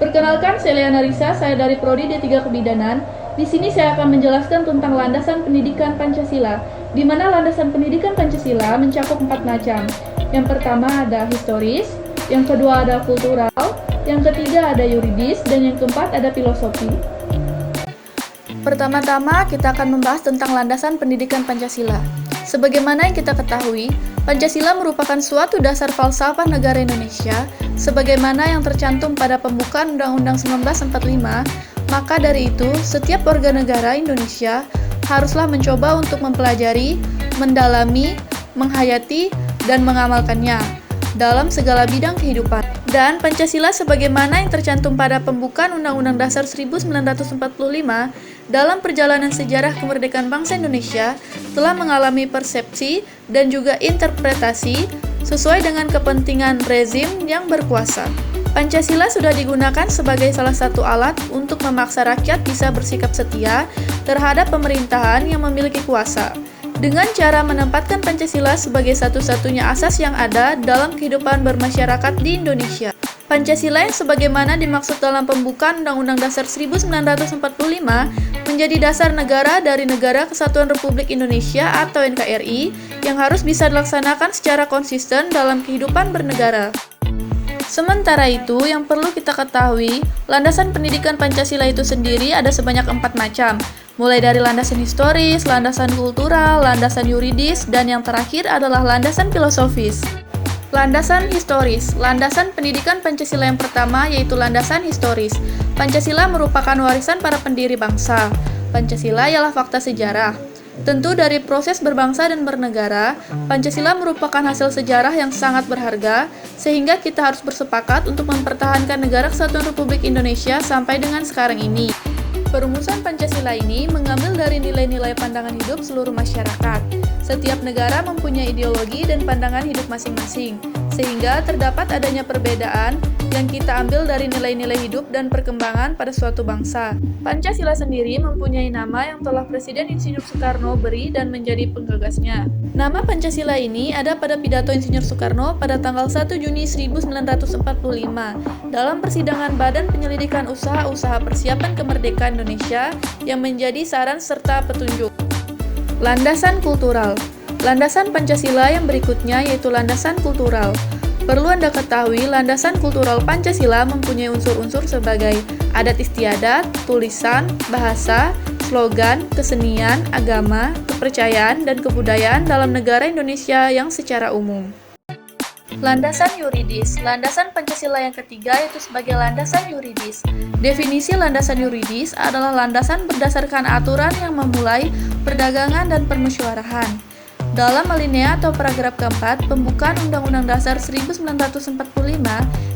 Perkenalkan, saya Leana Risa, saya dari Prodi D3 Kebidanan. Di sini saya akan menjelaskan tentang landasan pendidikan Pancasila, di mana landasan pendidikan Pancasila mencakup 4 macam. Yang pertama ada historis, yang kedua ada kultural, yang ketiga ada yuridis, dan yang keempat ada filosofi. Pertama-tama kita akan membahas tentang landasan pendidikan Pancasila. Sebagaimana yang kita ketahui, Pancasila merupakan suatu dasar falsafah negara Indonesia, sebagaimana yang tercantum pada pembukaan Undang-Undang 1945, maka dari itu, setiap warga negara Indonesia haruslah mencoba untuk mempelajari, mendalami, menghayati, dan mengamalkannya dalam segala bidang kehidupan. Dan Pancasila sebagaimana yang tercantum pada pembukaan Undang-Undang Dasar 1945 dalam perjalanan sejarah kemerdekaan bangsa Indonesia telah mengalami persepsi dan juga interpretasi sesuai dengan kepentingan rezim yang berkuasa. Pancasila sudah digunakan sebagai salah satu alat untuk memaksa rakyat bisa bersikap setia terhadap pemerintahan yang memiliki kuasa, dengan cara menempatkan Pancasila sebagai satu-satunya asas yang ada dalam kehidupan bermasyarakat di Indonesia. Pancasila yang sebagaimana dimaksud dalam pembukaan Undang-Undang Dasar 1945 menjadi dasar negara dari Negara Kesatuan Republik Indonesia atau NKRI yang harus bisa dilaksanakan secara konsisten dalam kehidupan bernegara. Sementara itu, yang perlu kita ketahui, landasan pendidikan Pancasila itu sendiri ada sebanyak 4 macam, mulai dari landasan historis, landasan kultural, landasan yuridis, dan yang terakhir adalah landasan filosofis. Landasan historis. Landasan pendidikan Pancasila yang pertama yaitu landasan historis. Pancasila merupakan warisan para pendiri bangsa. Pancasila ialah fakta sejarah. Tentu dari proses berbangsa dan bernegara, Pancasila merupakan hasil sejarah yang sangat berharga, sehingga kita harus bersepakat untuk mempertahankan Negara Kesatuan Republik Indonesia sampai dengan sekarang ini. Perumusan Pancasila ini mengambil dari nilai-nilai pandangan hidup seluruh masyarakat. Setiap negara mempunyai ideologi dan pandangan hidup masing-masing, sehingga terdapat adanya perbedaan yang kita ambil dari nilai-nilai hidup dan perkembangan pada suatu bangsa. Pancasila sendiri mempunyai nama yang telah Presiden Insinyur Soekarno beri dan menjadi penggagasnya. Nama Pancasila ini ada pada pidato Insinyur Soekarno pada tanggal 1 Juni 1945 dalam persidangan Badan Penyelidikan Usaha-Usaha Persiapan Kemerdekaan Indonesia yang menjadi saran serta petunjuk. Landasan kultural. Landasan Pancasila yang berikutnya yaitu landasan kultural. Perlu Anda ketahui, landasan kultural Pancasila mempunyai unsur-unsur sebagai adat istiadat, tulisan, bahasa, slogan, kesenian, agama, kepercayaan, dan kebudayaan dalam negara Indonesia yang secara umum. Landasan yuridis. Landasan Pancasila yang ketiga yaitu sebagai landasan yuridis. Definisi landasan yuridis adalah landasan berdasarkan aturan yang memulai perdagangan dan permusyawarahan. Dalam alinea atau paragraf keempat, pembukaan Undang-Undang Dasar 1945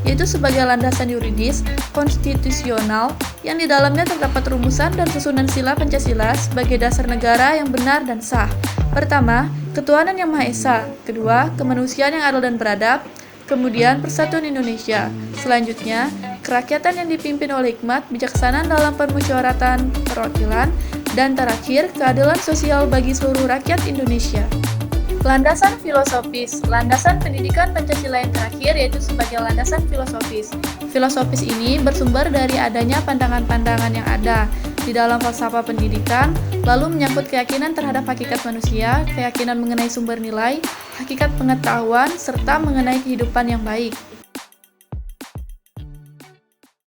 yaitu sebagai landasan yuridis konstitusional yang di dalamnya terdapat rumusan dan susunan sila Pancasila sebagai dasar negara yang benar dan sah. Pertama, ketuhanan yang Maha Esa. Kedua, kemanusiaan yang adil dan beradab. Kemudian, persatuan Indonesia. Selanjutnya, kerakyatan yang dipimpin oleh hikmat, bijaksanaan dalam permusyawaratan perwakilan. Dan terakhir, keadilan sosial bagi seluruh rakyat Indonesia. Landasan filosofis. Landasan pendidikan Pancasila yang terakhir yaitu sebagai landasan filosofis. Filosofis ini bersumber dari adanya pandangan-pandangan yang ada di dalam falsafah pendidikan, lalu menyangkut keyakinan terhadap hakikat manusia, keyakinan mengenai sumber nilai, hakikat pengetahuan, serta mengenai kehidupan yang baik.